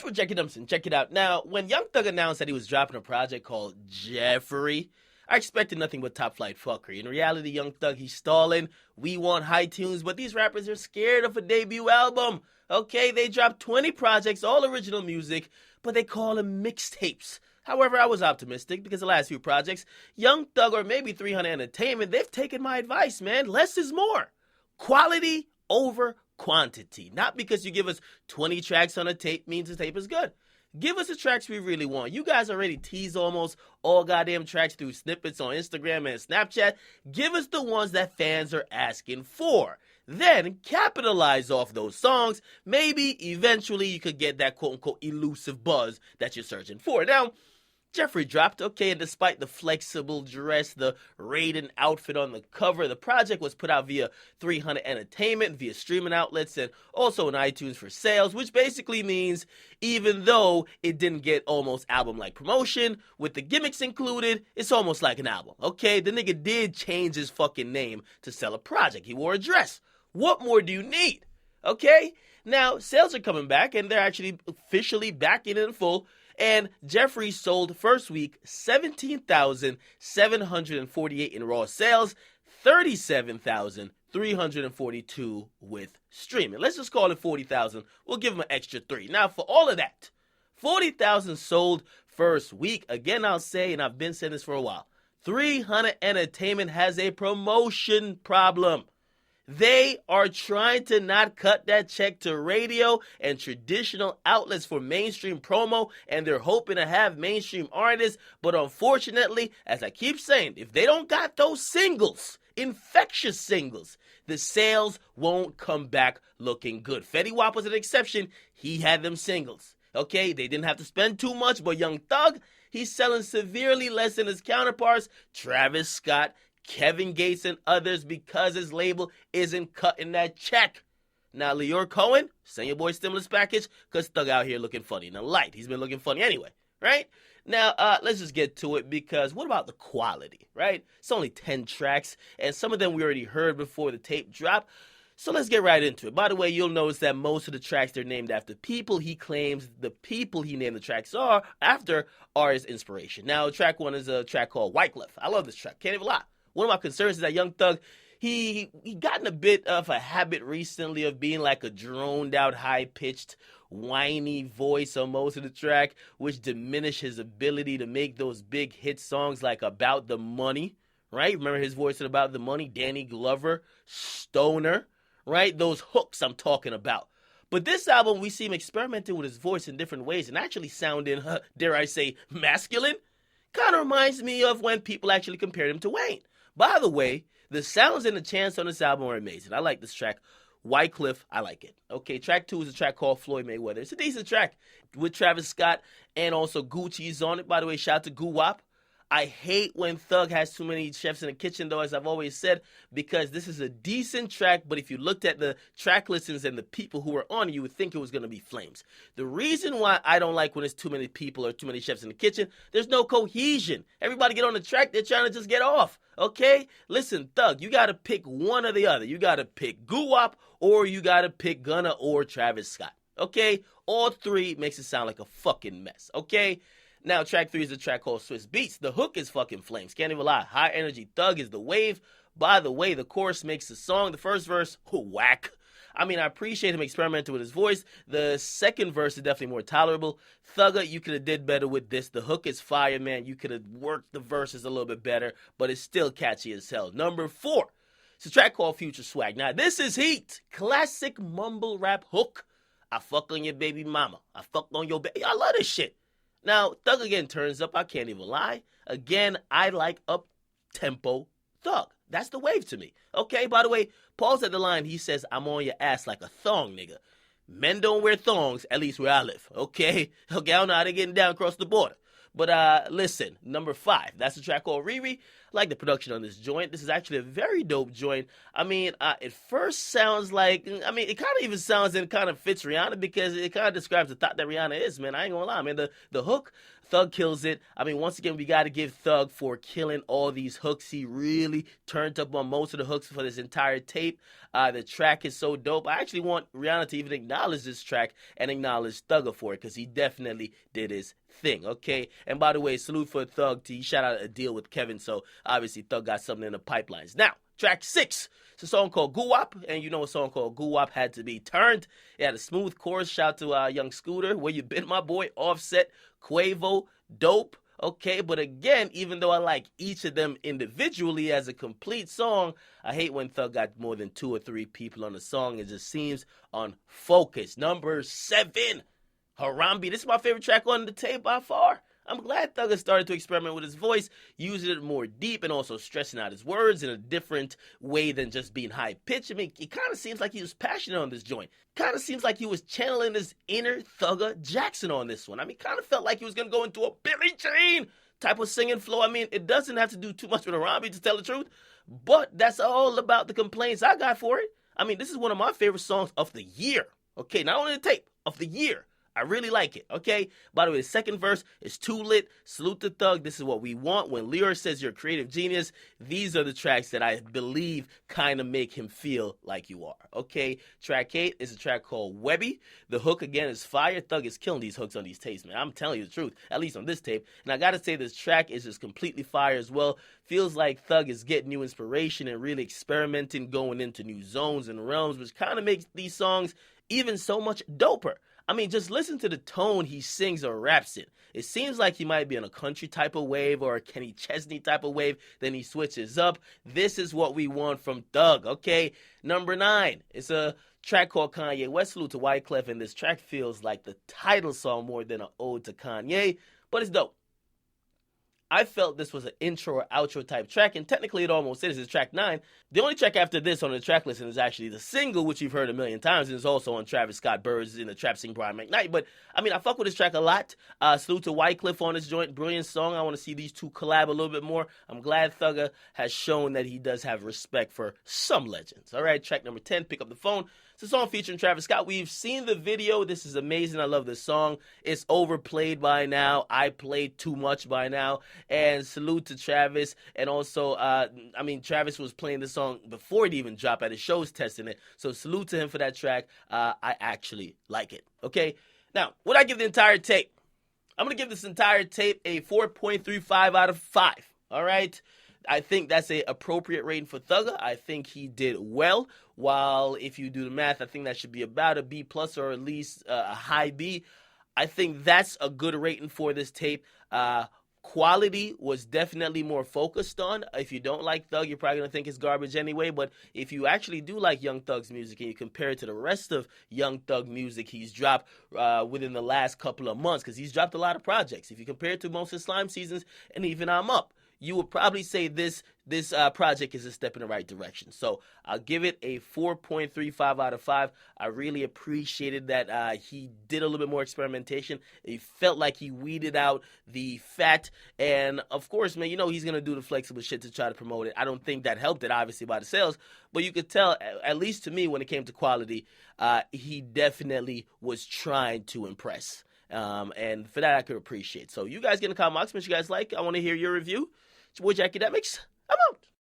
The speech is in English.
for checking them, check it out. Now, when Young Thug announced that he was dropping a project called Jeffery, I expected nothing but top flight fuckery. In reality, Young Thug, he's stalling. We want high tunes, but these rappers are scared of a debut album. Okay, they dropped 20 projects, all original music, but they call them mixtapes. However, I was optimistic because the last few projects, Young Thug or maybe 300 Entertainment, they've taken my advice, man. Less is more. Quality over quantity. Not because you give us 20 tracks on a tape means the tape is good. Give us the tracks we really want. You guys already tease almost all goddamn tracks through snippets on Instagram and Snapchat. Give us the ones that fans are asking for. Then capitalize off those songs. Maybe eventually you could get that quote-unquote elusive buzz that you're searching for. Now, Jeffery dropped, okay, and despite the flexible dress, the Raiden outfit on the cover, the project was put out via 300 Entertainment, via streaming outlets, and also on iTunes for sales, which basically means even though it didn't get almost album-like promotion, with the gimmicks included, it's almost like an album, okay? The nigga did change his fucking name to sell a project. He wore a dress. What more do you need, okay? Now, sales are coming back, and they're actually officially back in full. And Jeffery sold first week 17,748 in raw sales, 37,342 with streaming. Let's just call it 40,000. We'll give him an extra 3. Now, for all of that, 40,000 sold first week. Again, I'll say, and I've been saying this for a while, 300 Entertainment has a promotion problem. They are trying to not cut that check to radio and traditional outlets for mainstream promo, and they're hoping to have mainstream artists. But unfortunately, as I keep saying, if they don't got those singles, infectious singles, the sales won't come back looking good. Fetty Wap was an exception. He had them singles. Okay, they didn't have to spend too much, but Young Thug, he's selling severely less than his counterparts, Travis Scott, Kevin Gates, and others, because his label isn't cutting that check. Now, Leor Cohen, send your boy stimulus package, because Thug out here looking funny in the light. He's been looking funny anyway, right? Now, let's just get to it, because what about the quality, right? It's only 10 tracks, and some of them we already heard before the tape dropped. So let's get right into it. By the way, you'll notice that most of the tracks, they're named after people. He claims the people he named the tracks after are his inspiration. Now, track 1 is a track called Wycliffe. I love this track. Can't even lie. One of my concerns is that Young Thug, he gotten a bit of a habit recently of being like a droned-out, high-pitched, whiny voice on most of the track, which diminished his ability to make those big hit songs like About the Money, right? Remember his voice in About the Money? Danny Glover, Stoner, right? Those hooks I'm talking about. But this album, we see him experimenting with his voice in different ways and actually sounding, dare I say, masculine. Kind of reminds me of when people actually compared him to Wayne. By the way, the sounds and the chants on this album are amazing. I like this track. Wycliffe, I like it. Okay, track 2 is a track called Floyd Mayweather. It's a decent track with Travis Scott and also Gucci's on it. By the way, shout out to Guwop. I hate when Thug has too many chefs in the kitchen, though, as I've always said, because this is a decent track, but if you looked at the track listings and the people who were on it, you would think it was going to be flames. The reason why I don't like when there's too many people or too many chefs in the kitchen, there's no cohesion. Everybody get on the track, they're trying to just get off, okay? Listen, Thug, you got to pick one or the other. You got to pick Guwop or you got to pick Gunna or Travis Scott, okay? All three makes it sound like a fucking mess, okay? Now, track 3 is a track called Swizz Beatz. The hook is fucking flames. Can't even lie. High energy Thug is the wave. By the way, the chorus makes the song. The first verse, whack. I mean, I appreciate him experimenting with his voice. The second verse is definitely more tolerable. Thugger, you could have did better with this. The hook is fire, man. You could have worked the verses a little bit better, but it's still catchy as hell. Number 4, it's a track called Future Swag. Now, this is heat. Classic mumble rap hook. I fuck on your baby mama. I fuck on your baby. I love this shit. Now, Thug again turns up. I can't even lie. Again, I like up-tempo Thug. That's the wave to me. Okay, by the way, Paul's at the line. He says, I'm on your ass like a thong, nigga. Men don't wear thongs, at least where I live. Okay? Okay, I don't know how they're getting down across the border. But listen, number 5, that's a track called Riri. like the production on this joint. This is actually a very dope joint. I mean, it first sounds like, I mean, it kind of even sounds and kind of fits Rihanna because it kind of describes the thought that Rihanna is, man. I ain't gonna lie, man. The hook, Thug kills it. I mean, once again, we got to give Thug for killing all these hooks. He really turned up on most of the hooks for this entire tape. The track is so dope. I actually want Rihanna to even acknowledge this track and acknowledge Thugger for it because he definitely did his thing, okay? And by the way, salute for Thug. He shot out a deal with Kevin, so obviously Thug got something in the pipelines. Now, track 6. It's a song called Guwop, and you know a song called Guwop had to be turned. It had a smooth chorus. Shout to Young Scooter, Where You Been, My Boy, Offset, Quavo, dope. Okay, but again, even though I like each of them individually as a complete song, I hate when Thug got more than 2 or 3 people on the song. It just seems unfocused. Number 7, Harambe. This is my favorite track on the tape by far. I'm glad Thug has started to experiment with his voice, using it more deep and also stressing out his words in a different way than just being high-pitched. I mean, it kind of seems like he was passionate on this joint. Kind of seems like he was channeling his inner Thugger Jackson on this one. I mean, kind of felt like he was going to go into a Billie Jean type of singing flow. I mean, it doesn't have to do too much with Harambe, to tell the truth, but that's all about the complaints I got for it. I mean, this is one of my favorite songs of the year. Okay, not only the tape, of the year. I really like it, okay? By the way, the second verse is too lit. Salute to Thug. This is what we want. When Lyra says you're a creative genius, these are the tracks that I believe kind of make him feel like you are, okay? Track 8 is a track called Webbie. The hook, again, is fire. Thug is killing these hooks on these tapes, man. I'm telling you the truth, at least on this tape. And I got to say, this track is just completely fire as well. Feels like Thug is getting new inspiration and really experimenting, going into new zones and realms, which kind of makes these songs even so much doper. I mean, just listen to the tone he sings or raps in. It seems like he might be on a country type of wave or a Kenny Chesney type of wave. Then he switches up. This is what we want from Thug, okay? Number 9, it's a track called Kanye West. Salute to Wyclef, and this track feels like the title song more than an ode to Kanye, but it's dope. I felt this was an intro or outro type track, and technically it almost is. It's track 9. The only track after this on the track list is actually the single, which you've heard a million times, and it's also on Travis Scott Bird's in the Trap Sing Brian McKnight. But, I mean, I fuck with this track a lot. Salute to Wyclef on this joint. Brilliant song. I want to see these two collab a little bit more. I'm glad Thugger has shown that he does have respect for some legends. All right, track number 10, Pick Up the Phone. It's a song featuring Travis Scott. We've seen the video. This is amazing. I love this song. It's overplayed by now. I played too much by now. And salute to Travis. And also, Travis was playing this song before it even dropped at his shows, testing it. So salute to him for that track. I actually like it. Okay? Now, would I give the entire tape? I'm going to give this entire tape a 4.35 out of 5. All right? I think that's an appropriate rating for Thugger. I think he did well. While if you do the math, I think that should be about a B plus or at least a high B. I think that's a good rating for this tape. Quality was definitely more focused on. If you don't like Thug, you're probably going to think it's garbage anyway. But if you actually do like Young Thug's music and you compare it to the rest of Young Thug music he's dropped within the last couple of months, because he's dropped a lot of projects. If you compare it to most of Slime seasons and even I'm Up, you would probably say this project is a step in the right direction. So I'll give it a 4.35 out of 5. I really appreciated that he did a little bit more experimentation. It felt like he weeded out the fat. And, of course, man, you know he's going to do the flexible shit to try to promote it. I don't think that helped it, obviously, by the sales. But you could tell, at least to me, when it came to quality, he definitely was trying to impress. And for that, I could appreciate. So you guys get in the comment box. Make sure you guys like. I want to hear your review. It's your boy, Akademiks. I'm out.